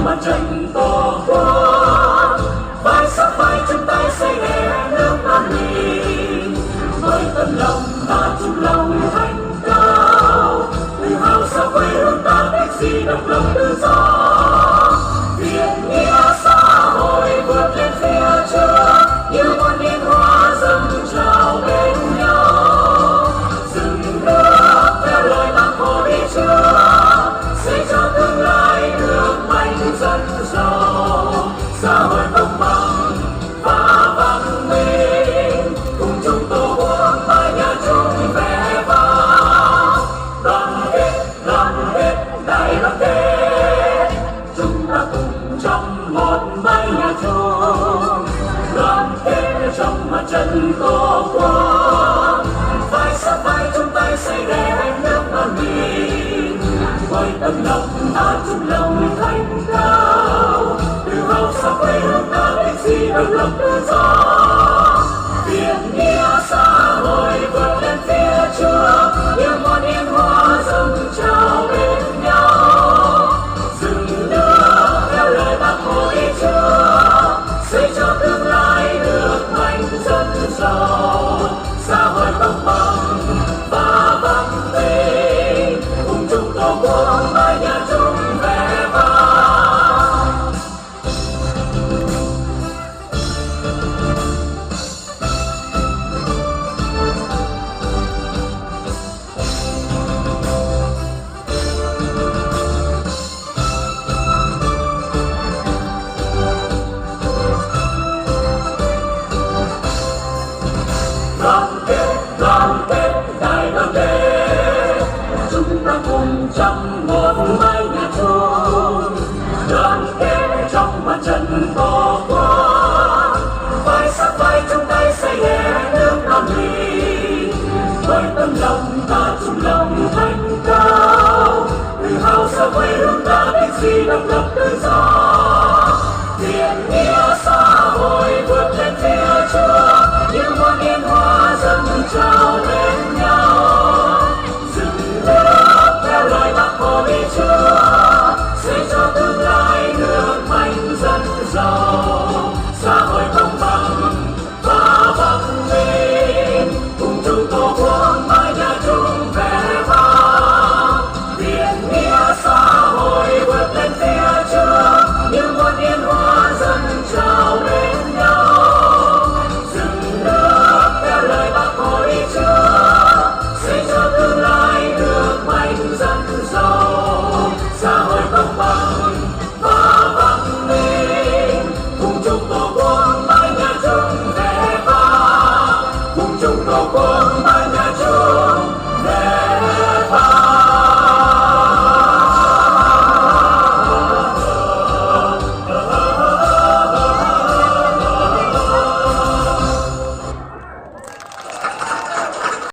trong mặt trận tổ quốc, vai sát vai chung tay xây đẹp nước an bình. Với tấm lòng ta chung lòng thanh cao, tự hào sao quê hương ta biết gì độc lập tự do. Việt nghĩa xã hội vượt lên phía trước, như muôn niên hoa dâng trào bên nhau. Dừng nước theo lời Bác Hồ đi trước, xây cho tương lai nước mạnh dân giàu. Xã hội công bằng và văn minh, cùng chung tổ quốc mái nhà chung vẻ vang. Đoàn kết đại đoàn kết, chúng ta cùng trong một mái nhà chung. Đoàn kết trong mặt trận tổ quốc, vai sát vai chung tay xây đẹp nước an bình. Với tấm lòng ta chung lòng thanh cao, tự hào sao quê hương ta biết gì độc lập tự do. Việt nghĩa xã hội vượt lên phía trước, như muôn niên hoa dâng trào bên nhau. Dừng nước theo lời Bác Hồ đi trước, xây cho tương lai nước mạnh dân giàu. Xã hội công bằng và văn minh, cùng chung tổ quốc mái nhà chung vẻ vang. Đoàn kết đại đoàn kết, chúng ta cùng trong một